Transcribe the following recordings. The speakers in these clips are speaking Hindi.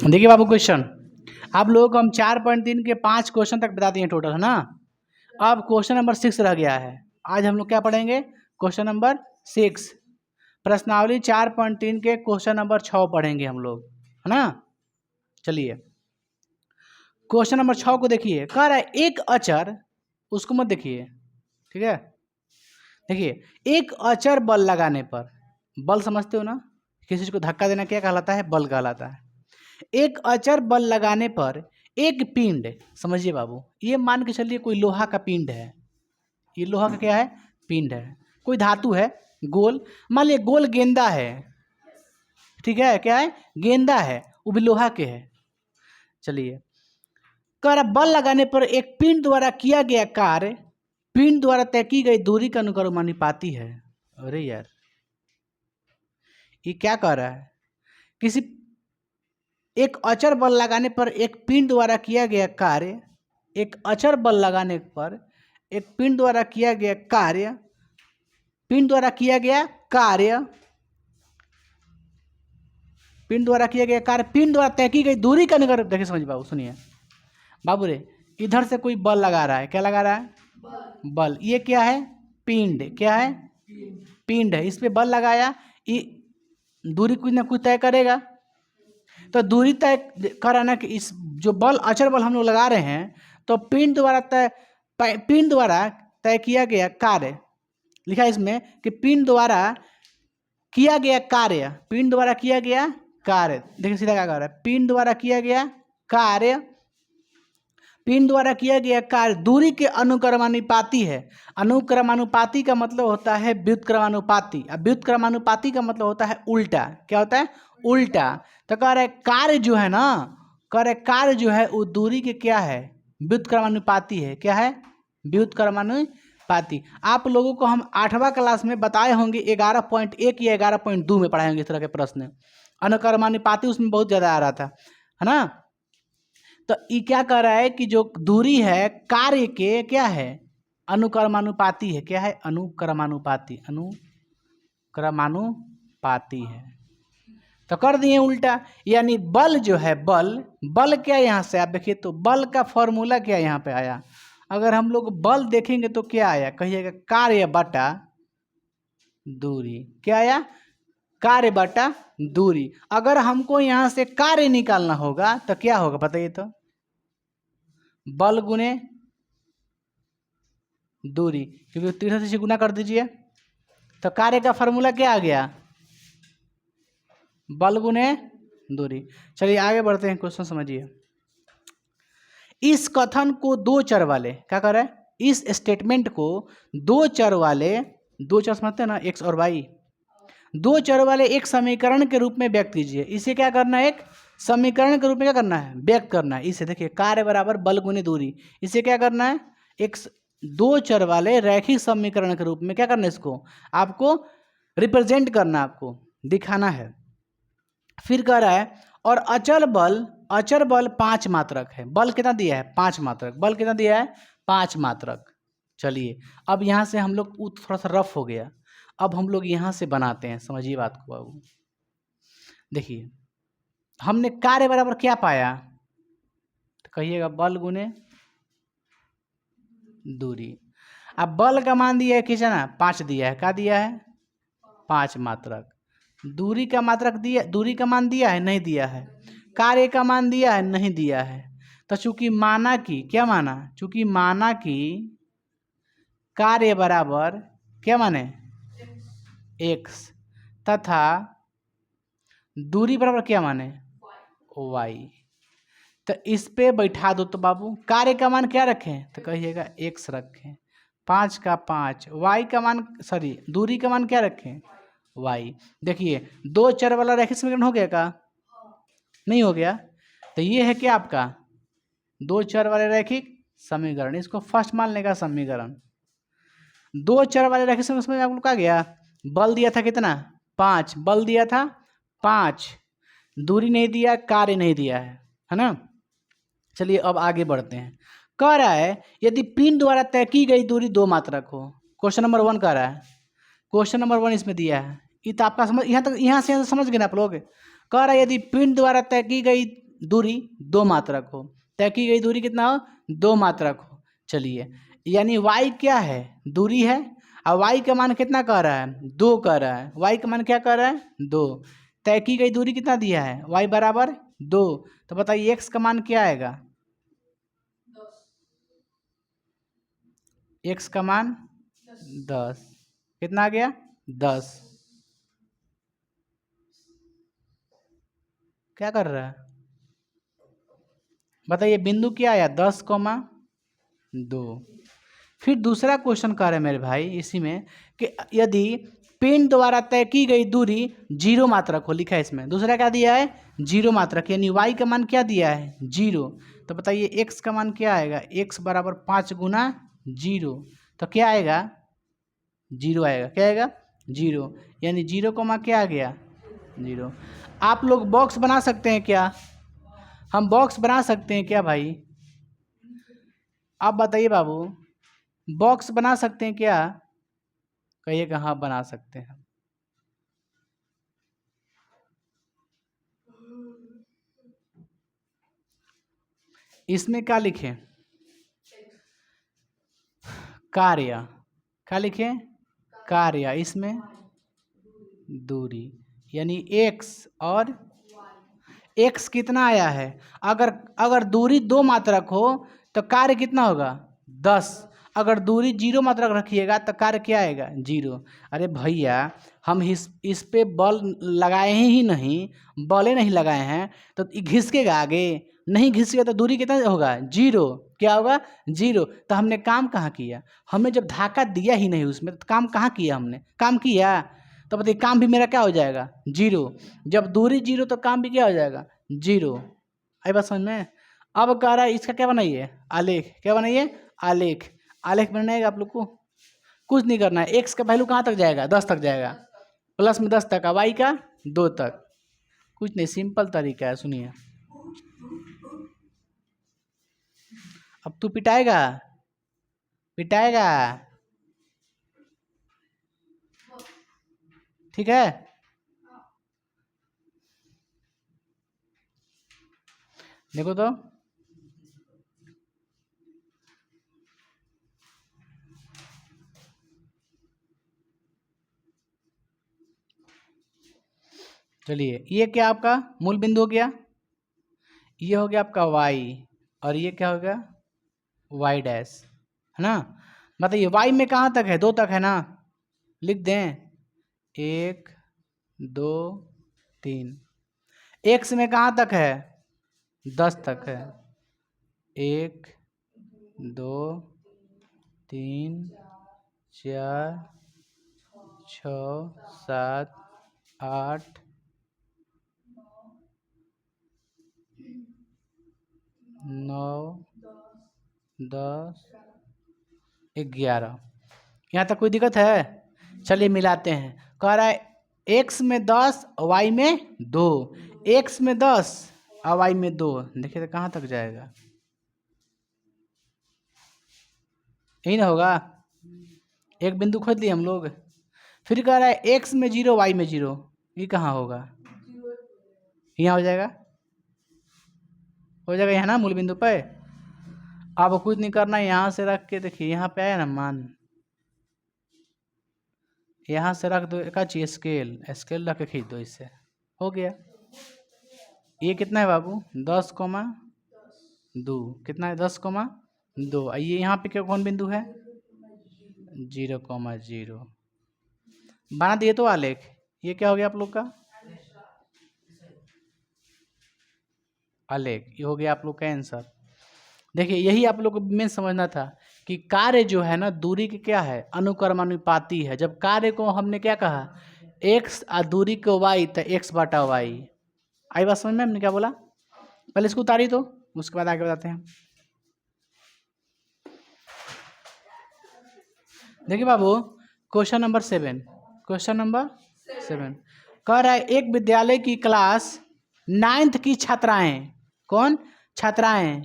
देखिए बाबू क्वेश्चन, आप लोगों को हम 4.3 के 5 क्वेश्चन तक बता दिए टोटल, है ना। अब क्वेश्चन नंबर 6 रह गया है। आज हम लोग क्या पढ़ेंगे? Question number 6। प्रश्नावली 4.3 के क्वेश्चन नंबर 6 पढ़ेंगे हम लोग, है ना। चलिए क्वेश्चन नंबर 6 को देखिए। कह रहा है एक अचर, उसको मत देखिए, ठीक है। देखिए एक अचर बल लगाने पर, बल समझते हो ना, किसी चीज को धक्का देना क्या कहलाता है? बल कहलाता है। एक अचर बल लगाने पर एक पिंड, समझिए बाबू, ये मान के चलिए कोई लोहा का पिंड है। ये लोहा का क्या है? पिंड है। कोई धातु है गोल, मान लीजिए गोल गेंदा है, ठीक है। क्या है? गेंदा है, वो भी लोहा के है। चलिए कह रहा बल लगाने पर एक पिंड द्वारा किया गया कार्य पिंड द्वारा तय की गई दूरी का अनुक्रमानुपाती है। अरे यार, ये क्या कह रहा है? किसी एक अचर बल लगाने पर एक पिंड द्वारा किया गया कार्य, एक अचर बल लगाने पर एक पिंड द्वारा किया गया कार्य, पिंड द्वारा किया गया कार्य, पिंड द्वारा किया गया कार्य, पिंड द्वारा तय की गई दूरी का अनुक्रम। देखिए समझ बाबू, सुनिए बाबू रे, इधर से कोई बल लगा रहा है। क्या लगा रहा है? बल। ये क्या है? पिंड। क्या है? पिंड है। इस पे बल लगाया, ये दूरी कुछ ना कुछ तय करेगा। तो दूरी तय कराना कि इस जो बल अचर बल हम लोग लगा रहे हैं, तो पिंड द्वारा तय किया गया कार्य, लिखा है इसमें कि पिंड द्वारा किया गया कार्य, पिंड द्वारा किया गया कार्य। देखिए सीधा क्या कर रहा है? पिंड द्वारा किया गया कार्य, पिंड द्वारा किया गया कार्य दूरी के अनुक्रमानुपाती है। अनुक्रमानुपाती का मतलब होता है व्युत्क्रमानुपाती। अब व्युत्क्रमानुपाती का मतलब होता है उल्टा। क्या होता है? उल्टा। तो कह रहे कार्य जो है ना, कह रहे कार्य जो है वो दूरी के क्या है? व्युत्क्रमानुपाती है। क्या है? व्युत्क्रमानुपाती। आप लोगों को हम 8वां क्लास में बताए होंगे 11.1 या 11.2 में पढ़ाए होंगे इस तरह के प्रश्न। अनुक्रमानुपाती उसमें बहुत ज़्यादा आ रहा था, है ना। तो ये क्या कह रहा है कि जो दूरी है कार्य के क्या है? अनुक्रमानुपाती है। क्या है? अनुक्रमानुपाती, अनुक्रमानुपाती है। तो कर दिए उल्टा, यानी बल जो है, बल क्या यहाँ से आप देखिए तो बल का फॉर्मूला क्या यहाँ पे आया? अगर हम लोग बल देखेंगे तो क्या आया? कहिएगा कार्य बटा दूरी। क्या आया? कार्य बटा दूरी। अगर हमको यहाँ से कार्य निकालना होगा तो क्या होगा बताइए तो? बल गुने दूरी, क्योंकि 63 से गुना कर दीजिए तो कार्य का फॉर्मूला क्या आ गया? बल गुने दूरी। चलिए आगे बढ़ते हैं, क्वेश्चन समझिए। इस कथन को दो चर वाले, क्या कर रहा है? इस स्टेटमेंट को दो चर वाले, दो चर समझते हैं ना, एक्स और वाई, दो चर वाले एक समीकरण के रूप में व्यक्त कीजिए। इसे क्या करना है? एक समीकरण के रूप में क्या करना है? व्यक्त करना है। इसे देखिए कार्य बराबर बल गुने दूरी, इसे क्या करना है? एक दो चर वाले रैखिक समीकरण के रूप में क्या करना है? इसको आपको रिप्रेजेंट करना, आपको दिखाना है। फिर कह रहा है और अचल बल 5 मात्रक है। बल कितना दिया है? 5 मात्रक। बल कितना दिया है? 5 मात्रक। चलिए अब यहाँ से हम लोग थोड़ा सा रफ हो गया, अब हम लोग यहाँ से बनाते हैं। समझिए बात को बाबू। देखिए हमने कार्य बराबर क्या पाया? तो कहिएगा बल गुने दूरी। अब बल का मान दिया है कितना? 5 दिया है। क्या दिया है? 5 मात्रक। दूरी का मात्रक दिया, दूरी का मान दिया है? नहीं दिया है। कार्य का मान दिया है? नहीं दिया है। तो चूंकि माना कि, क्या माना? चूंकि माना कि कार्य बराबर क्या माने? x, तथा दूरी बराबर क्या माने? y। तो इस पे बैठा दो तो बाबू कार्य का मान क्या रखें? तो कहिएगा x रखें। 5 का 5, y का मान, सॉरी दूरी का मान क्या रखें? y। देखिए दो चर वाला रैखिक समीकरण हो गया का? नहीं हो गया। तो ये है क्या आपका? दो चर वाले रैखिक समीकरण। इसको फर्स्ट मान लेगा समीकरण। दो चर वाले रैखिक समीकरण में आप लोग क्या गया? बल दिया था कितना? 5। बल दिया था 5, दूरी नहीं दिया, कार्य नहीं दिया है ना। चलिए अब आगे बढ़ते हैं। कह रहा है यदि पिंड द्वारा तय की गई दूरी 2 मात्रक हो। क्वेश्चन नंबर 1 कह रहा है, क्वेश्चन नंबर 1 इसमें दिया है। ये तो आपका समझ, यहाँ तक, यहाँ से समझ गए ना आप लोग। कह रहा है यदि पिंड द्वारा तय की गई दूरी 2 मात्रक हो, तय की गई दूरी कितना हो, 2 मात्रक हो। चलिए, यानी y क्या है, दूरी है, और y का मान कितना कह रहा है, 2 कह रहा है। y का मान क्या कह रहा है, 2। तय की गई दूरी कितना दिया है, y बराबर 2। तो बताइए x का मान क्या आएगा, x का मान 10। कितना आ गया, 10। क्या कर रहा है, बताइए बिंदु क्या आया, 10,2। फिर दूसरा क्वेश्चन कर रहे हैं मेरे भाई इसी में कि यदि पिंड द्वारा तय की गई दूरी 0 मात्रक हो, लिखा है इसमें, दूसरा क्या दिया है, 0 मात्रक, यानी y का मान क्या दिया है, 0। तो बताइए x का मान क्या आएगा, x बराबर 5 गुना 0, तो क्या आएगा, 0 आएगा। क्या आएगा, 0, यानी 0 का मान क्या आ गया, 0। आप लोग बॉक्स बना सकते हैं क्या, हम बॉक्स बना सकते हैं क्या भाई, आप बताइए बाबू, बॉक्स बना सकते हैं क्या, कहिएगा हाँ बना सकते हैं। इसमें क्या लिखें, कार्य, क्या लिखें, कार्य, इसमें दूरी, यानी x और x कितना आया है, अगर अगर दूरी 2 मात्रक हो तो कार्य कितना होगा, 10। अगर दूरी 0 मात्रक रखिएगा तो कार्य क्या आएगा, 0। अरे भैया हम इस पे बल लगाए ही नहीं, बले नहीं लगाए हैं, तो घिसकेगा आगे, नहीं घिसकेगा तो दूरी कितना होगा, 0। क्या होगा, 0। तो हमने काम कहाँ किया, हमने जब धक्का दिया ही नहीं उसमें तो काम कहाँ किया, हमने काम किया, तो बताइए काम भी मेरा क्या हो जाएगा, 0। जब दूरी 0 तो काम भी क्या हो जाएगा, 0। आई बात समझ में। अब कह रहा है इसका क्या बनाइए, आलेख, क्या बनाइए, आलेख। आलेख बनाएगा आप लोग को कुछ नहीं करना है, x का वैल्यू कहाँ तक जाएगा, 10 तक जाएगा, प्लस में 10 तक, y का 2 तक, कुछ नहीं, सिंपल तरीका है, सुनिए। अब तू पिटाएगा, पिटाएगा, ठीक है। देखो तो, चलिए ये क्या आपका मूल बिंदु हो गया, ये हो गया आपका y, और ये क्या हो गया, y डैश, है ना। बताइए y में कहाँ तक है, 2 तक है ना, लिख दें 1 2 3। x में कहाँ तक है, 10 तक है, 1 2 3 4 6 7 8 9 10 11। यहाँ तक कोई दिक्कत है, चलिए मिलाते हैं। कह रहा है x में 10 y में 2, x में 10 और y में 2, देखिए तो कहाँ तक जाएगा, यही ना होगा, एक बिंदु खोज लिए हम लोग। फिर कह रहा है x में 0 y में 0, ये कहाँ होगा, यहाँ हो जाएगा, हो जाएगा यहाँ ना मूल बिंदु पे। अब कुछ नहीं करना, यहाँ से रख के देखिए, यहाँ पे आया ना मान, यहाँ से रख दो, एक चाहिए स्केल, स्केल रख के खींच दो, इससे हो गया। ये कितना है बाबू, 10,2, कितना है, 10,2। ये यहाँ पे क्या कौन बिंदु है, 0,0 बना दिए तो आलेख। ये क्या हो गया आप लोग का आलेख, ये हो गया आप लोग का आंसर। देखिए यही आप लोग को मेन समझना था कि कार्य जो है ना दूरी के क्या है, अनुक्रमानुपाती है। जब कार्य को हमने क्या कहा, x और दूरी को y, तो x बटा y। आई बात समझ में, हमने क्या बोला, पहले इसको उतारी तो उसके बाद आगे बताते हैं। देखिए बाबू क्वेश्चन नंबर 7, क्वेश्चन नंबर 7 कह रहा है एक विद्यालय की क्लास 9th की छात्राएं, कौन छात्राएं,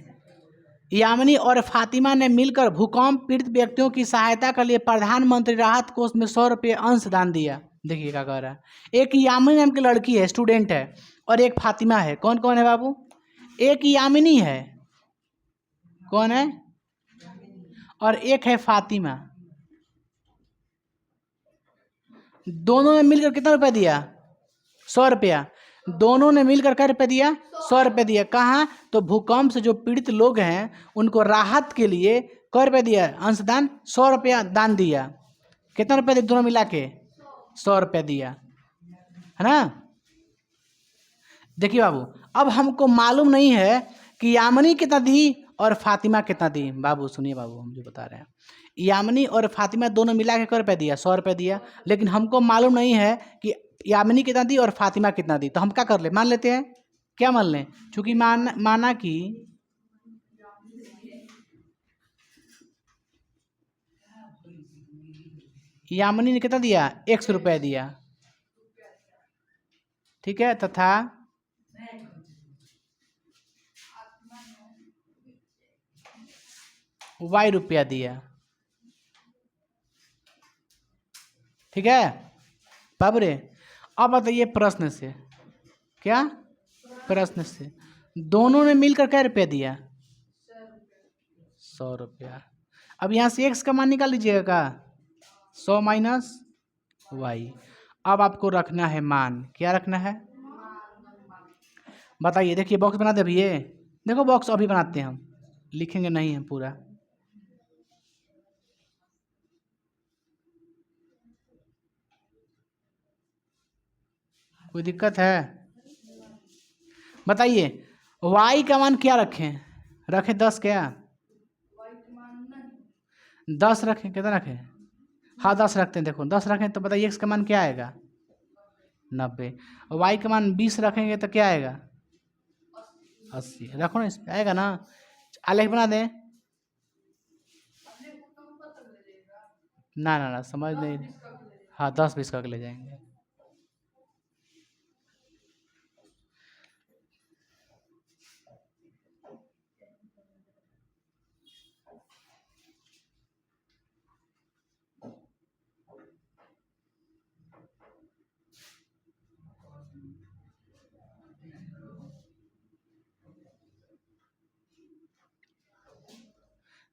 यामिनी और फातिमा ने मिलकर भूकंप पीड़ित व्यक्तियों की सहायता के लिए प्रधानमंत्री राहत कोष में 100 रुपये अंशदान दिया। देखिए क्या कह रहा है, एक यामिनी नाम की लड़की है, स्टूडेंट है, और एक फातिमा है। कौन कौन है बाबू, एक यामिनी है, कौन है, और एक है फातिमा। दोनों ने मिलकर कितना रुपया दिया? 100 रुपया। दोनों ने मिलकर क्या रुपया दिया? 100 रुपया दिया। कहाँ? तो भूकंप से जो पीड़ित लोग हैं उनको राहत के लिए क्या रुपया दिया? अंशदान 100 रुपया दान दिया। कितना रुपया दिया दोनों मिला के? 100 रुपया दिया, है ना। देखिए बाबू, अब हमको मालूम नहीं है कि यामिनी कितना दी और फातिमा कितना दी। बाबू सुनिए बाबू, हम जो बता रहे हैं, यामिनी और फातिमा दोनों मिला के क्या रुपया दिया? 100 रुपया दिया। लेकिन हमको मालूम नहीं है कि यामिनी कितना दी और फातिमा कितना दी। तो हम क्या कर ले? मान लेते हैं। क्या मान लें? चूंकि माना कि यामिनी ने कितना दिया? 100 रुपया दिया, ठीक है, तथा Y रुपया दिया, ठीक है बाबू रे। अब बताइए प्रश्न से, क्या प्रश्न से दोनों ने मिलकर क्या रुपया दिया? 100 रुपया। अब यहाँ से x का मान निकाल लीजिएगा का 100 माइनस y। अब आपको रखना है मान। क्या रखना है? बताइए। देखिए बॉक्स बना दे अभी, ये देखो बॉक्स अभी बनाते हैं हम, लिखेंगे नहीं हम पूरा। कोई दिक्कत है? बताइए y का मान क्या रखें? रखें 10? क्या 10 रखें? कितना रखें? हाँ 10 रखते हैं। देखो 10 रखें तो बताइए x का मान क्या आएगा? 90। y का मान 20 रखेंगे तो क्या आएगा? 80। रखो ना, इस पे आएगा ना। आलेख बना दें। ना ना ना, समझ नहीं। हाँ 10-20 का ले जाएंगे।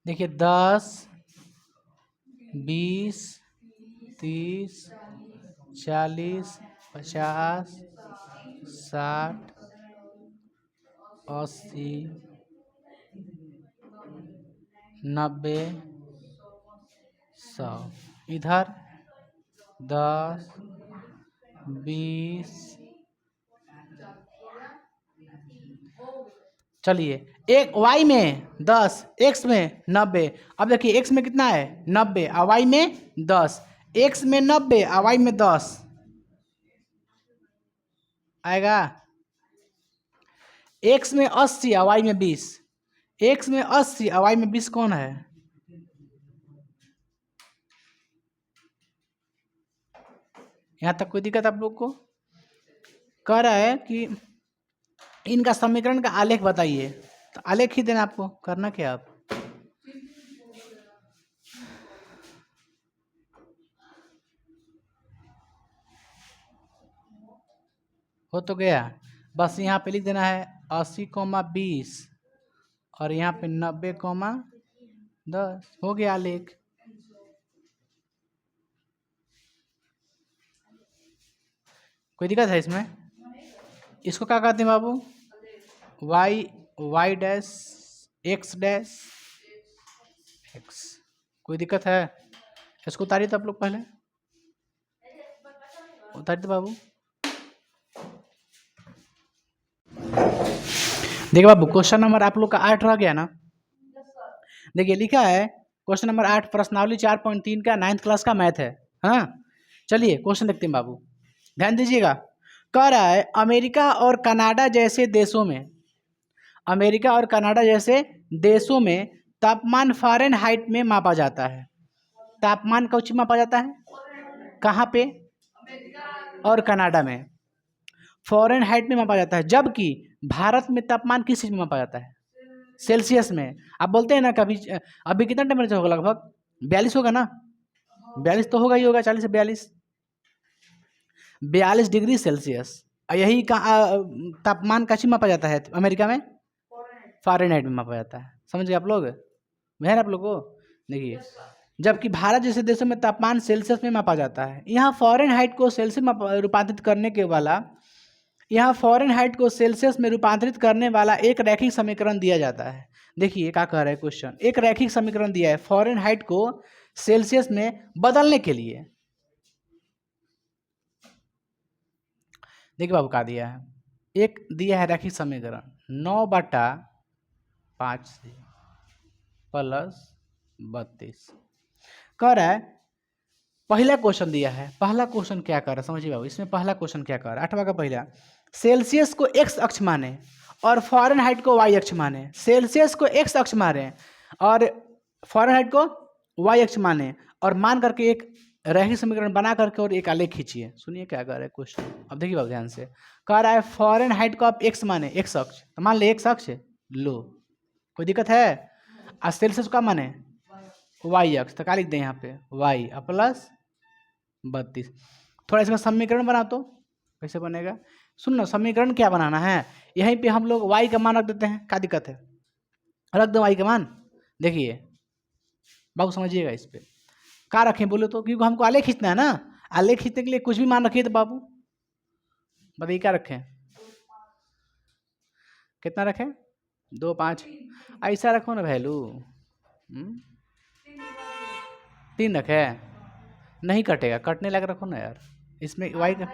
देखिए 10, 20, 30, 40, 50, 60, 80, 90, 100। इधर 10, 20। चलिए एक y में 10, x में 90। अब देखिए x में कितना है? 90 और y में 10। x में 90 और y में 10 आएगा। x में 80 और y में 20। x में 80 और y में 20 कौन है? यहाँ तक कोई दिक्कत आप लोग को? कह रहा है कि इनका समीकरण का आलेख बताइए। तो आलेख ही देना आपको, करना क्या आप? हो तो गया। बस यहाँ पे लिख देना है 80,20 और यहाँ पे 90,10। हो गया आलेख। कोई दिक्कत है इसमें? इसको क्या कहते हैं बाबू? y dash x dash x। कोई दिक्कत है? इसको उतारिए तो आप लोग, पहले उतारिए तो बाबू। देखिए बाबू, क्वेश्चन नंबर आप लोग का 8 रह गया ना। देखिए लिखा है क्वेश्चन नंबर 8, प्रश्नावली 4.3 का 9th क्लास का मैथ है। हाँ चलिए क्वेश्चन देखते हैं बाबू, ध्यान दीजिएगा। कह रहा है अमेरिका और कनाडा जैसे देशों में, अमेरिका और कनाडा जैसे देशों में तापमान फ़ारेनहाइट में मापा जाता है। तापमान कौन मापा जाता है? कहाँ पे? और कनाडा में फ़ारेनहाइट में मापा जाता है। जबकि भारत में तापमान किस चीज़ में मापा जाता है? सेल्सियस में। आप बोलते हैं ना कभी, अभी कितना टेम्परेचर होगा? लगभग 42 होगा ना। 42 तो होगा ही होगा, 40 से 42 डिग्री सेल्सियस। यही का तापमान का मापा जाता है अमेरिका में। फ़ारेनहाइट में मापा जाता है। समझ गए आप लोग? है ना आप लोग को? देखिए, जबकि भारत जैसे देशों में तापमान सेल्सियस में मापा जाता है, यहाँ फ़ारेनहाइट को सेल्सियस में रूपांतरित करने के वाला यहाँ फ़ारेनहाइट को सेल्सियस में रूपांतरित करने वाला एक रैखिक समीकरण दिया जाता है। देखिए क्या कह रहा है क्वेश्चन, एक रैखिक समीकरण दिया है फ़ारेनहाइट को सेल्सियस में बदलने के लिए। देखिए बाबू क्या दिया है, एक दिया है रैखिक समीकरण 9/5 प्लस 32। कह रहा है पहला क्वेश्चन दिया है, पहला क्वेश्चन क्या कर रहा है समझिए बाबू, इसमें पहला क्वेश्चन क्या कर रहा है, 8वां का पहला, सेल्सियस को एक्स अक्ष माने और फ़ारेनहाइट को वाई अक्ष माने। सेल्सियस को एक्स अक्ष माने और फ़ारेनहाइट को वाई अक्ष माने और मान करके एक रैखिक समीकरण बना करके और एक आलेख खींचिए। सुनिए क्या कर रहा है क्वेश्चन, अब देखिए बाबू ध्यान से। कह रहा है फ़ारेनहाइट को आप एक्स माने, एक्स अक्ष, तो मान ले एक्स अक्ष लो, कोई दिक्कत है? और सेल्सियस का माने वाई अक्ष, तो क्या लिख दें यहाँ पे वाई प्लस 32। थोड़ा इसका समीकरण बना तो कैसे बनेगा, सुन ना, समीकरण क्या बनाना है, यहीं पे हम लोग y का मान रख देते हैं, क्या दिक्कत है, रख दो y का मान। देखिए बाबू समझिएगा इस पे क्या रखें बोले तो, क्योंकि हमको आलेख खींचना है ना, आलेख खींचने के लिए कुछ भी मान रखिए तो बाबू बताइए क्या रखें, कितना रखें, 2 5, ऐसा रखो ना वैल्यू, 3 रखे, नहीं कटेगा, कटने लगा रखो ना यार, इसमें y का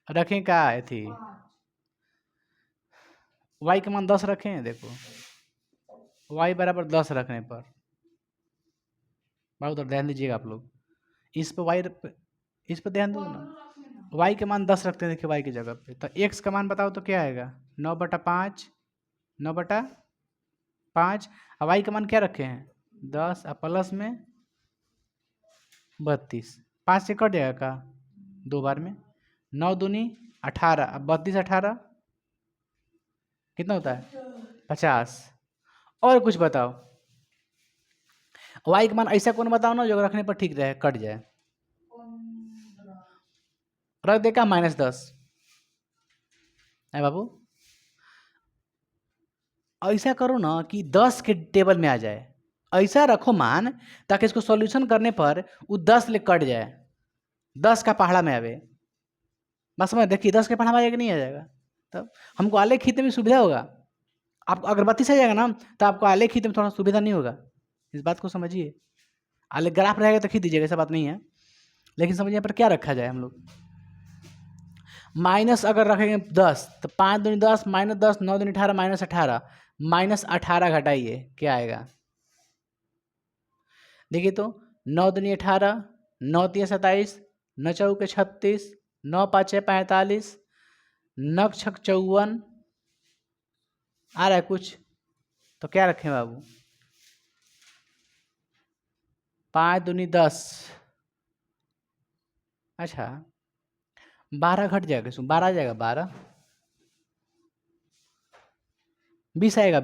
रखें क्या थी, y का मान 10 रखें, देखो y बराबर 10 रखने पर, बहुत उधर ध्यान दीजिएगा आप लोग, इस पर y इस पर ध्यान दो ना, y के मान 10 रखते हैं, देखिए y की जगह पे, तो x का मान बताओ तो क्या आएगा 9/5, 9/5, और y का मान क्या रखे हैं 10 और प्लस में 32, 5 से कट जाएगा का 2 बार में, 9 दूनी 18, अब 32 18 कितना होता है 50। और कुछ बताओ, y का मान ऐसा कौन बताओ ना जो रखने पर ठीक रहे, कट जाए, रख दे का -10 है बाबू, ऐसा करो ना कि 10 के टेबल में आ जाए, ऐसा रखो मान ताकि इसको सॉल्यूशन करने पर वो 10 ले कट जाए, 10 का पहाड़ा में आवे, बस समझ, देखिए 10 के पहाड़ा में आएगा नहीं आ जाएगा, तब हमको आलेख खींचने में सुविधा होगा। आप अगर 32 आ जाएगा ना तो आपको आलेख खींचने में थोड़ा सुविधा नहीं होगा, इस बात को समझिए। आलेख ग्राफ रहेगा तो खींच दीजिएगा, ऐसा बात नहीं है, लेकिन समझिए पर क्या रखा जाए हम लोग, माइनस अगर रखेंगे 10 तो 5 दूनी 10 -10, 9 दूनी 18 -18, -18 घटाइए क्या आएगा, देखिए तो 9 दूनी 18, 9 3 27, 9 4 36, 9 5 45, 9 6 54, आ रहा है कुछ, तो क्या रखें बाबू, 5 दूनी 10, अच्छा 12 घट जाएगा, इसमें 12 आ जाएगा, 12 20 आएगा,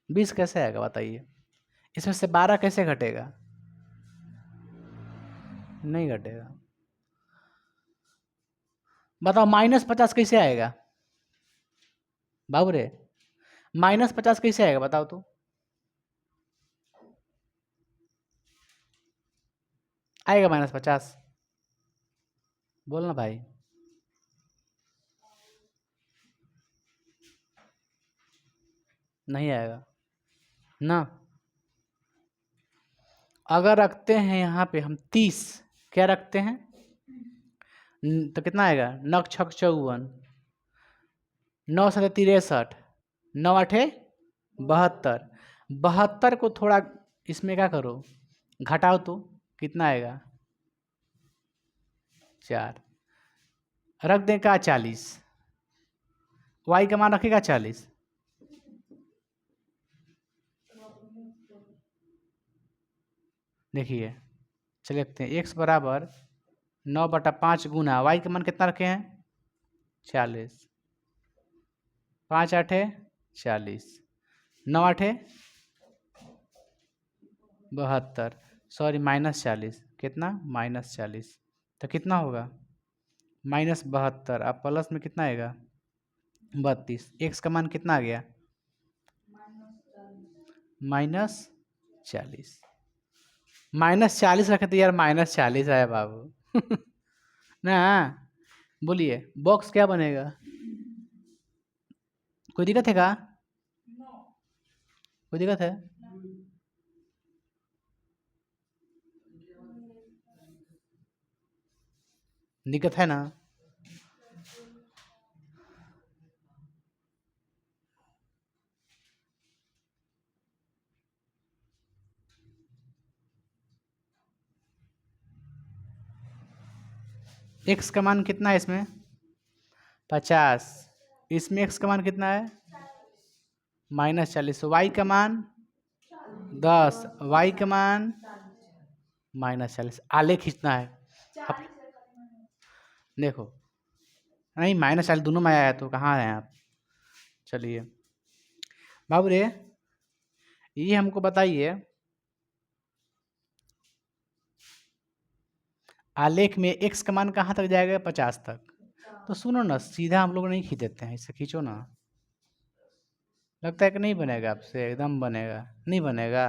20 कैसे आएगा बताइए, इसमें से 12 कैसे घटेगा, नहीं घटेगा, बताओ -50 कैसे आएगा बाबू रे, -50 कैसे आएगा बताओ तो, आएगा -50, बोलना भाई, नहीं आएगा ना। अगर रखते हैं यहाँ पे हम 30, क्या रखते हैं तो कितना आएगा 9 6 54, 9 7 63, 9 8 72, 72 को थोड़ा इसमें क्या करो घटाओ तो कितना आएगा 4, रख दें का 40, y का मान रखेगा 40, देखिए चलिए रखते हैं x बराबर 9/5 गुना y का मान कितना रखे हैं 40, 5 8 40, 9 8 72, सॉरी -40, कितना -40, तो कितना होगा -72, अब प्लस में कितना आएगा 32। एक्स का मान कितना आ गया -40। -40 रखे तो यार -40 आया बाबू ना। बोलिए बॉक्स क्या बनेगा, कोई दिक्कत है क्या, कोई दिक्कत है? दिक्कत है ना? एक्स का मान कितना है इसमें 50, इसमें एक्स का मान कितना है -40, वाई का मान 10, वाई का मान -40। आलेख खींचना है अब। देखो नहीं -40 दोनों में आया है तो कहाँ हैं आप। चलिए बाबू रे ये हमको बताइए, आलेख में एक्स का मान कहाँ तक जाएगा 50 तक। तो सुनो ना सीधा हम लोग नहीं खींच देते हैं, इसे खींचो ना। लगता है कि नहीं बनेगा आपसे, एकदम बनेगा, नहीं बनेगा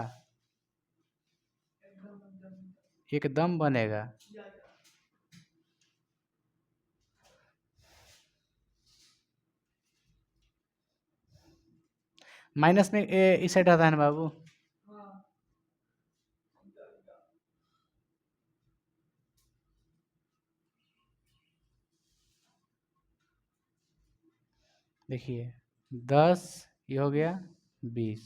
एकदम बनेगा। माइनस में इस साइड आता है ना बाबू। देखिए 10 ये हो गया 20,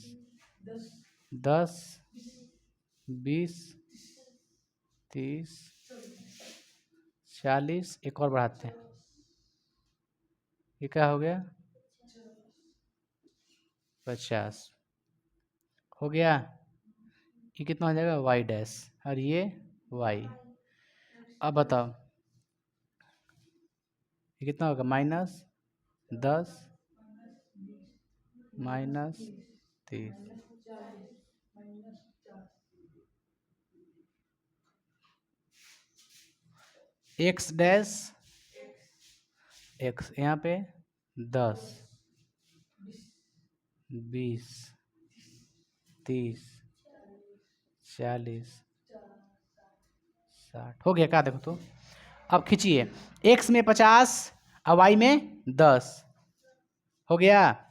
10 20 30 40, एक और बढ़ाते हैं, ये क्या हो गया 50 हो गया। ये कितना हो जाएगा वाई डैश और ये वाई। अब बताओ ये कितना होगा -10 -30। एक्स डैश एक्स यहाँ पे 10 20 30 40 60 हो गया क्या, देखो तो। अब खींचिए एक्स में 50 और वाई में 10 हो गया।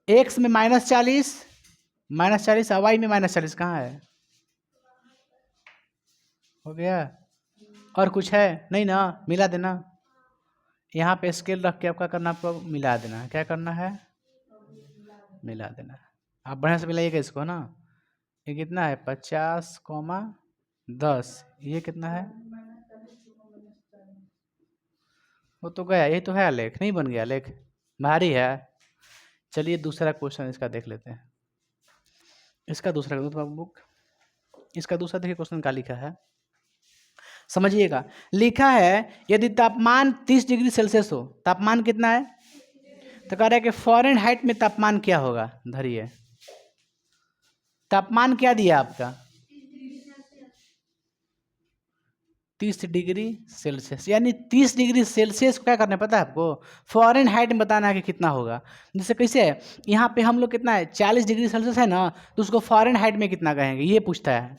एक्स में -40 और वाई में -40 कहाँ है, हो गया। और कुछ है नहीं ना, मिला देना। यहाँ पे स्केल रख के आपका करना, आपको मिला देना। क्या करना है, मिला देना। आप बढ़िया से मिलाइएगा इसको ना। ये कितना है 50, 10, ये कितना है, वो तो गया, यही तो है आलेख, नहीं बन गया आलेख, भारी है। चलिए दूसरा क्वेश्चन इसका देख लेते हैं। इसका दूसरा बुक, इसका दूसरा देखिए क्वेश्चन क्या लिखा है, समझिएगा। लिखा है यदि तापमान 30 डिग्री सेल्सियस हो, तापमान कितना है, तो कह रहा है कि फ़ारेनहाइट में तापमान क्या होगा। धरिए तापमान क्या दिया आपका 30 डिग्री सेल्सियस, यानी 30 डिग्री सेल्सियस को क्या करना है पता है आपको, फ़ारेनहाइट में बताना है कि कितना होगा। जैसे कैसे है, यहाँ पे हम लोग कितना है 40 डिग्री सेल्सियस है ना, तो उसको फ़ारेनहाइट में कितना कहेंगे ये पूछता है।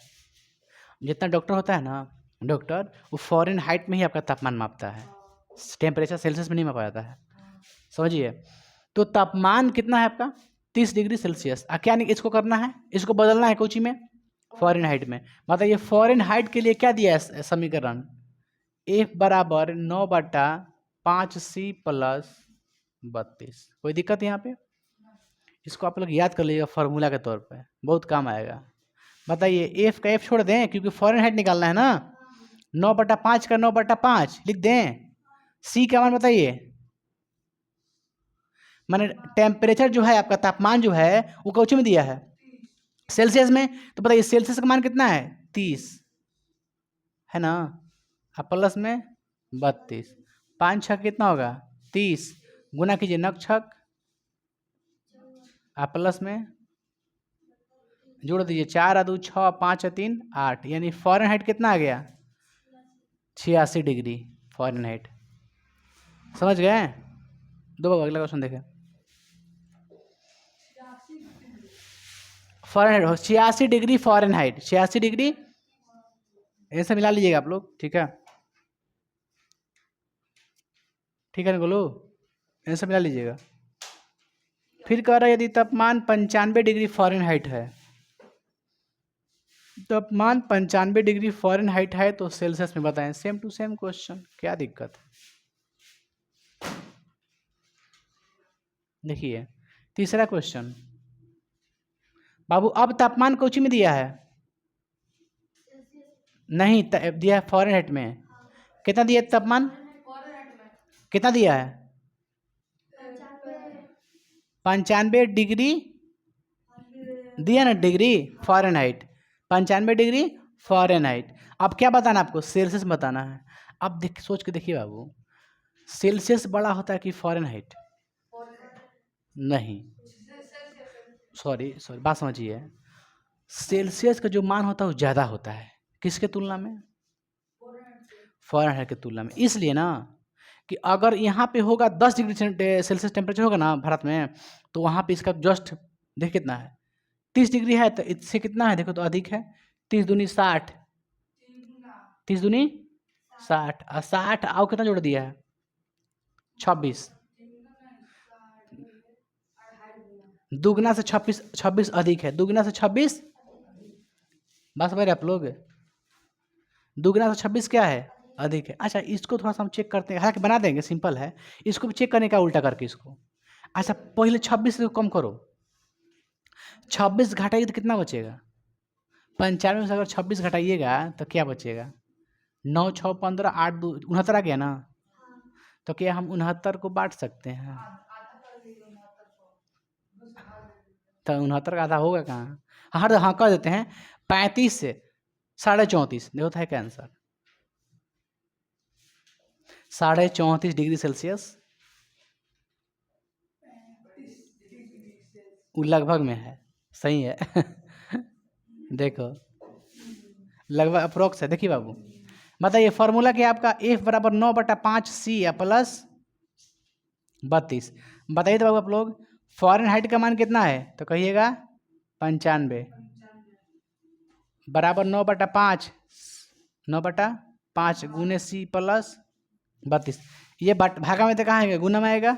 जितना डॉक्टर होता है ना, डॉक्टर वो फ़ारेनहाइट में ही आपका तापमान मापता है, टेम्परेचर सेल्सियस में नहीं मापा जाता है, समझिए। तो तापमान कितना है आपका 30 डिग्री सेल्सियस। क्या नहीं इसको करना है, इसको बदलना है कोची में फ़ारेनहाइट में। मतलब ये फ़ारेनहाइट के लिए क्या दिया है समीकरण, F बराबर 9/5C + 32। कोई दिक्कत यहाँ पे, इसको आप लोग याद कर लीजिएगा फार्मूला के तौर पे, बहुत काम आएगा। बताइए एफ का एफ छोड़ दें क्योंकि फ़ारेनहाइट निकालना है ना, 9/5 का 9/5 लिख दें। सी का मान बताइए, माने टेम्परेचर जो है आपका, तापमान जो है वो कौची में दिया है सेल्सियस में, तो बताइए सेल्सियस का मान कितना है 30 है ना, अब प्लस में 32, 5 छक कितना होगा 30, गुना कीजिए नक छक, आप प्लस में जोड़ दीजिए 4 2 6 5 3 8, यानी फ़ारेनहाइट कितना आ गया 86 डिग्री फ़ारेनहाइट। समझ गए? दो बाबू अगला क्वेश्चन देखें। फ़ारेनहाइट 86 डिग्री फ़ारेनहाइट, 86 डिग्री ऐसे मिला लीजिएगा आप लोग, ठीक है? ठीक है ना बोलो, ऐसे मिला लीजिएगा। फिर कह रहा है यदि तापमान 95 डिग्री फ़ारेनहाइट है, तापमान 95 डिग्री फ़ारेनहाइट है तो सेल्सियस में बताएं। सेम टू सेम क्वेश्चन, क्या दिक्कत है? देखिए तीसरा क्वेश्चन बाबू, अब तापमान कोची में दिया है? नहीं दिया है फ़ारेनहाइट में। कितना दिया है तापमान? कितना दिया है? 95 डिग्री दिया ना, डिग्री फ़ारेनहाइट, 95 डिग्री फ़ारेनहाइट। अब क्या बताना आपको? सेल्सियस बताना है। अब देख सोच के देखिए बाबू, सेल्सियस बड़ा होता है कि फ़ारेनहाइट? नहीं, सॉरी बात समझिए, सेल्सियस का जो मान होता है वो ज़्यादा होता है किसके तुलना में? फ़ारेनहाइट की तुलना में। इसलिए ना कि अगर यहाँ पे होगा 10 डिग्री सेल्सियस टेम्परेचर होगा ना भारत में, तो वहाँ पे इसका जस्ट देख कितना है, 30 डिग्री है, तो इससे कितना है देखो तो अधिक है। 30 दूनी 60, 30 दूनी 60, और 60 आओ कितना जोड़ दिया है? 26, दुगना से 26, 26 अधिक है, दुगना से 26, बस समझ रहे आप लोग? दुगना से 26 क्या है? अधिक है। अच्छा इसको थोड़ा सा हम चेक करते हैं, हालांकि बना देंगे, सिंपल है। इसको भी चेक करने का उल्टा करके इसको। अच्छा पहले 26 से कम करो, 26 घटाइए तो कितना बचेगा? 95 में से अगर 26 घटाइएगा तो क्या बचेगा? 9 6 15 8 2 69 आ गया ना? तो क्या हम 69 को बांट सकते हैं? तो 69 का आधा होगा कहाँ? हाँ कर देते हैं, 35 से 34.5 देखो था क्या आंसर? 34.5 डिग्री सेल्सियस, वो लगभग में है, सही है। देखो लगभग अप्रोक्स है। देखिए बाबू बताइए फॉर्मूला क्या आपका? F बराबर 9/5 C या प्लस 32। बताइए तो बाबू आप लोग, फ़ारेनहाइट का मान कितना है? तो कहिएगा 95 बराबर 9/5, 9/5 गुने C प्लस 32। ये भागा में तो कहाँ आएगा? गुना में आएगा,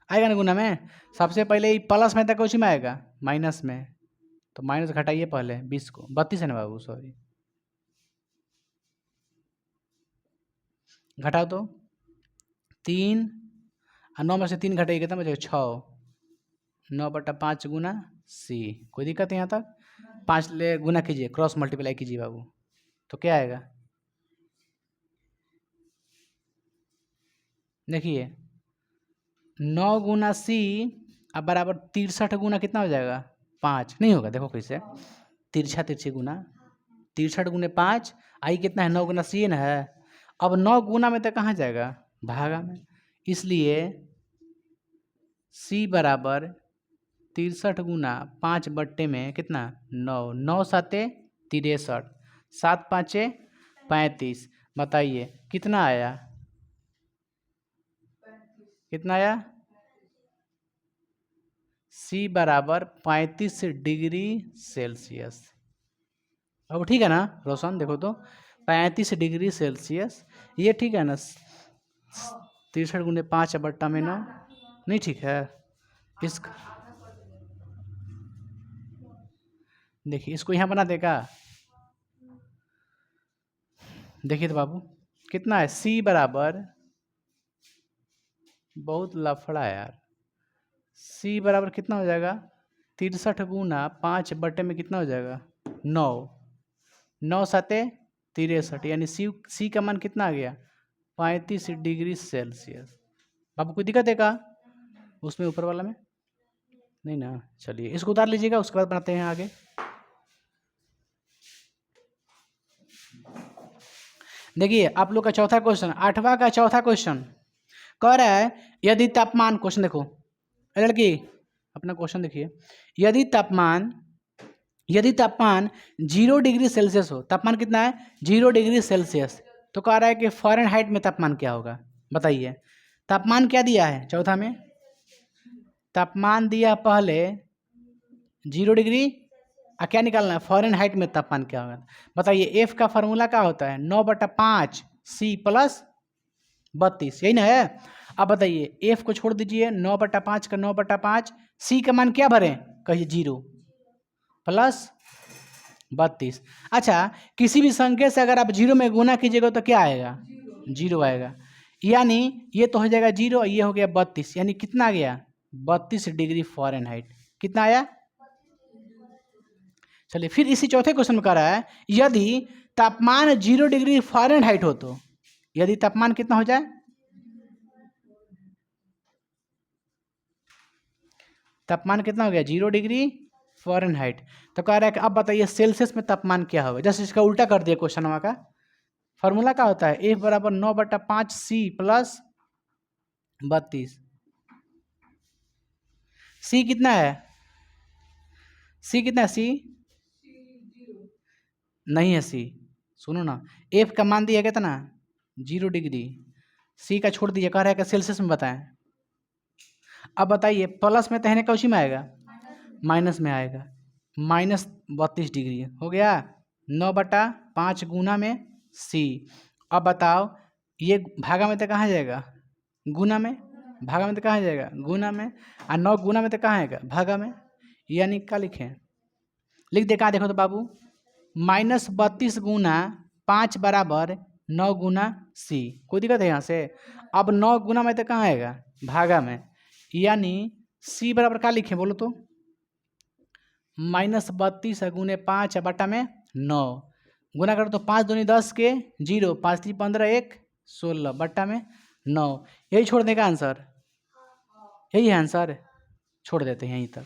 आएगा ना गुना में? सबसे पहले ये प्लस में था, कुछ में आएगा माइनस में, तो माइनस घटाइए पहले 20 को, 32 है ना बाबू, सॉरी घटाओ तो 3 और 9 में से 3 घटाइए कितना बचेगा? 6, 9/5 गुना C। कोई दिक्कत है यहाँ तक? 5 ले गुना कीजिए, क्रॉस मल्टीप्लाई कीजिए बाबू, तो क्या आएगा? देखिए 9 गुना C अब बराबर 63 गुना कितना हो जाएगा? 5 नहीं होगा, देखो कैसे, तिरछा तिरछी गुना, 63 गुने 5 आई कितना है? 9 गुना C ना है। अब 9 गुना में तो कहाँ जाएगा? भागा में, इसलिए C बराबर 63 गुना 5 बट्टे में कितना? 9, 9 7 63, 7 5 35। बताइए कितना आया? कितना आया? C बराबर 35 डिग्री सेल्सियस। अब ठीक है ना रोशन? देखो तो 35 डिग्री सेल्सियस, ये ठीक है ना? 63 गुने 5 बट्टा में 9 नहीं ठीक है? इस देखिए इसको यहाँ बना देगा, देखिए तो बाबू कितना है? C बराबर, बहुत लफड़ा है यार, C बराबर कितना हो जाएगा? 63 गुना 5 बट्टे में कितना हो जाएगा? 9, 9 7 63, यानी C का मान कितना आ गया? 35 डिग्री सेल्सियस। बाबू कोई दिक्कत है क्या उसमें ऊपर वाला में? नहीं ना? चलिए इसको उतार लीजिएगा, उसके बाद बनाते हैं आगे। देखिए आप लोग का चौथा क्वेश्चन, 8वां का चौथा क्वेश्चन कह रहा है यदि तापमान, क्वेश्चन देखो लड़की अपना क्वेश्चन देखिए, यदि तापमान 0 डिग्री सेल्सियस हो, तापमान कितना है? 0 डिग्री सेल्सियस, तो कह रहा है कि फ़ारेनहाइट में तापमान क्या होगा? बताइए तापमान क्या दिया है चौथा में? तापमान दिया पहले 0 डिग्री, और क्या निकालना है फ़ारेनहाइट में तापमान क्या होगा। बताइए एफ का फार्मूला क्या होता है 9/5 सी प्लस 32, यही ना है। अब बताइए एफ को छोड़ दीजिए, 9/5 का 9/5, सी का मान क्या भरें कहिए 0 प्लस 32। अच्छा किसी भी संख्या से अगर आप 0 में गुना कीजिएगा तो क्या आएगा 0 आएगा, यानी ये तो हो जाएगा 0 और ये हो गया 32, यानी कितना आ गया 32 डिग्री फ़ारेनहाइट। कितना आया? चलिए फिर इसी चौथे क्वेश्चन में कह रहा है यदि तापमान 0 डिग्री फ़ारेनहाइट हो तो, यदि तापमान कितना हो जाए, तापमान कितना हो गया 0 डिग्री फ़ारेनहाइट, तो कह रहा है कि अब बताइए सेल्सियस में तापमान क्या होगा। जैसे इसका उल्टा कर दिया क्वेश्चन का फार्मूला क्या होता है एफ बराबर 9/5 सी प्लस 32। सी कितना है, सी कितना है, सी नहीं है, सी सुनो ना, एफ का मान दिया कितना 0 डिग्री, सी का छोड़ दीजिए, कह रहा है कि सेल्सियस में बताएं। अब बताइए प्लस में तहने का उसी में आएगा माइनस में आएगा, -32 डिग्री हो गया 9/5 गुना में सी। अब बताओ ये भागा में तो कहाँ जाएगा गुना में, भागा में तो कहाँ जाएगा गुना में, और 9 गुना में तो कहाँ आएगा भागा में, यानी क्या लिखें लिख दे कहाँ देखो तो बाबू -32 गुना 5 बराबर 9 गुना सी। कोई दिक्कत है यहाँ से? अब 9 गुना में तो कहाँ आएगा भागा में, यानी सी बराबर क्या लिखें बोलो तो -32 गुने 5 बटा में 9, गुना करो तो 5 दूनी 10 के 0, 5 3 15 1 16 बटा में 9। यही छोड़ देगा आंसर, यही है आंसर, छोड़ देते हैं यहीं तक।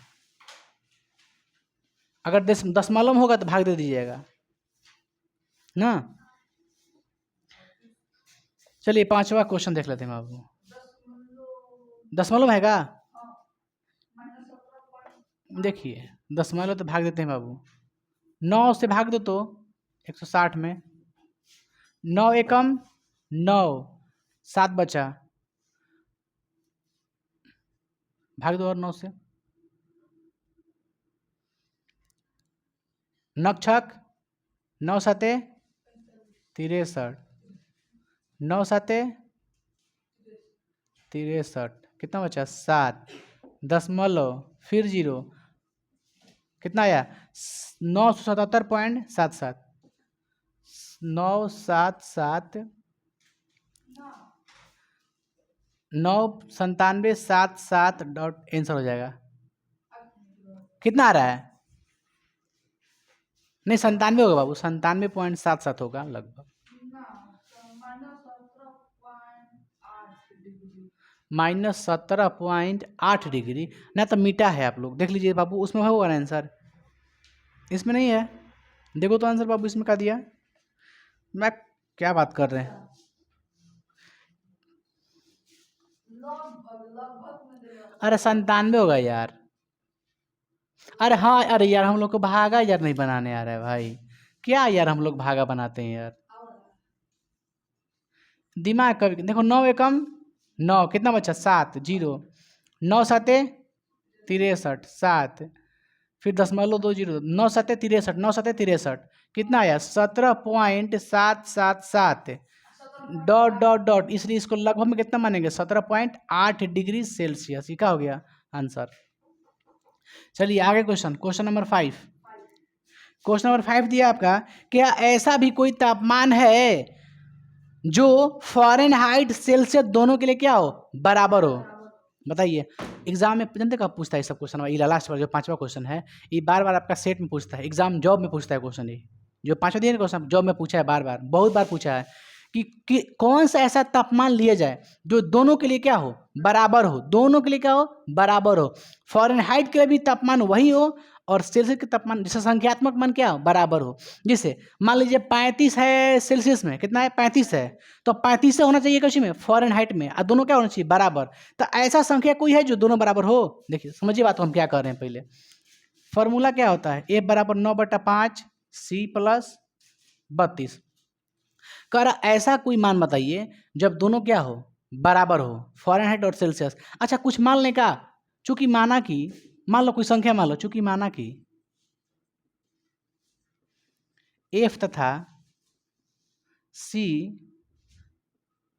अगर 10 मालूम होगा तो भाग दे दीजिएगा ना। चलिए पांचवा क्वेश्चन देख लेते हैं बाबू। 10 मालूम है क्या? देखिए 10 मालूम तो भाग देते हैं बाबू, 9 से भाग दो तो 160 में, 9 एकम 9, 7 बचा, भाग दो और 9 से, नक्षक 9 सते 63, 9 सते 63, कितना बचा 7, 10 फिर 0, कितना आया 977.77, 977 99777 डॉट आंसर हो जाएगा। कितना आ रहा है? नहीं 97 होगा बाबू, 97.77 होगा लगभग, -17.8 डिग्री ना, तो मीठा है आप लोग देख लीजिए बाबू, उसमें होगा ना आंसर, इसमें नहीं है। देखो तो आंसर बाबू इसमें क्या दिया, मैं क्या बात कर रहे हैं, अरे 97 होगा यार, अरे हाँ, अरे यार हम लोग को भागा यार नहीं बनाने आ रहा है भाई, क्या यार हम लोग भागा बनाते हैं यार, दिमाग कभी देखो 9 एकम 9, कितना बचा 7, 0, 9 सते 63, 7, फिर 0.20, 9 सते 63, 9 सते 63, कितना आया 17.777 डॉट डॉट डॉट, इसलिए इसको लगभग में कितना मानेंगे 17.8 डिग्री सेल्सियस, ये क्या हो गया आंसर। चलिए आगे क्वेश्चन नंबर 5, क्वेश्चन नंबर 5 दिया आपका, क्या ऐसा भी कोई तापमान है जो फ़ारेनहाइट सेल्सियस दोनों के लिए क्या हो बराबर हो। बताइए एग्जाम में जानते कब पूछता है सब क्वेश्चन, ये लास्ट वाला जो 5वां क्वेश्चन है, ये बार बार आपका सेट में पूछता है, एग्जाम जॉब में पूछता है क्वेश्चन, ये जो 5वां दिन क्वेश्चन जॉब में पूछा है, बार बार बहुत बार पूछा है कि कौन सा ऐसा तापमान लिया जाए जो दोनों के लिए क्या हो बराबर हो, दोनों के लिए क्या हो बराबर हो, फ़ारेनहाइट के लिए भी तापमान वही हो और सेल्सियस के तापमान जैसे संख्यात्मक मान क्या हो बराबर हो। जैसे मान लीजिए 35 है सेल्सियस में, कितना है 35 है, तो 35 से होना चाहिए किसी में फ़ारेनहाइट में, और दोनों क्या होना चाहिए बराबर। तो ऐसा संख्या कोई है जो दोनों बराबर हो। देखिए समझिए बात, हम क्या कर रहे हैं, पहले फॉर्मूला क्या होता है ए बराबर 9/5 सी प्लस 32, कर ऐसा कोई मान बताइए जब दोनों क्या हो बराबर हो फ़ारेनहाइट और सेल्सियस। अच्छा कुछ मान लें का, चूंकि माना कि मान लो कोई संख्या मान लो, चूंकि माना कि F तथा C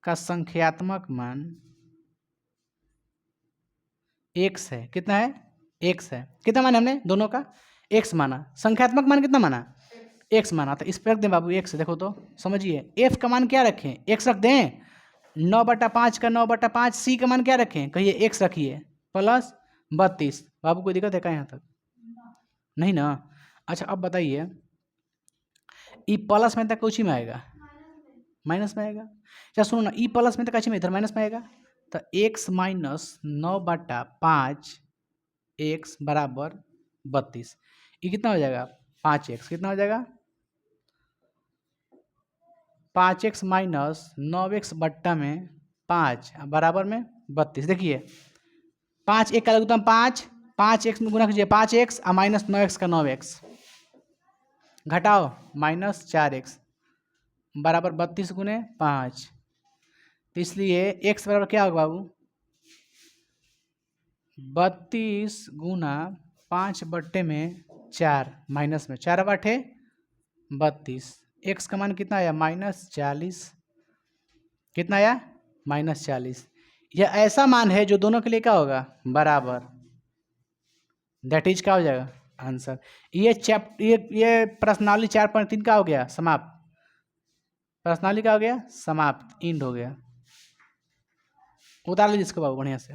का संख्यात्मक मान x है। कितना है? x है। कितना माना हमने दोनों का? x माना। संख्यात्मक मान कितना माना? x माना। तो इस पर रख दें बाबू x, देखो तो समझिए। f का मान क्या रखें? x रख दें। 9/5 का 9/5। c का मान क्या रखें? कहिए x रखिए प्लस 32। बाबू कोई दिक्कत है क्या यहाँ तक? नहीं ना। अच्छा अब बताइए, ई प्लस में तक कुछ में आएगा? माइनस में आएगा। अच्छा सुनो ना, ई प्लस में तक अच्छी में इधर माइनस में आएगा। तो x माइनस 9/5 x बराबर 32। ये कितना हो जाएगा? 5x। कितना हो जाएगा? 5x माइनस 9x बट्टा में 5 बराबर में 32। देखिए 5 एक का लघुत्तम 5, 5x में गुना कीजिए 5x और माइनस 9x का 9x घटाओ माइनस 4x बराबर 32 गुने 5। तो इसलिए x बराबर क्या होगा बाबू? 32 गुना 5 बट्टे में 4 माइनस में 4/8 32। x का मान कितना आया? -40। कितना आया? -40। यह ऐसा मान है जो दोनों के लिए क्या होगा? बराबर। दैट इज क्या हो जाएगा? आंसर। ये प्रश्नावली 4.3 का हो गया समाप्त। प्रश्नावली का हो गया समाप्त, इंड हो गया। उतार लीजिए इसको बाबू बढ़िया से।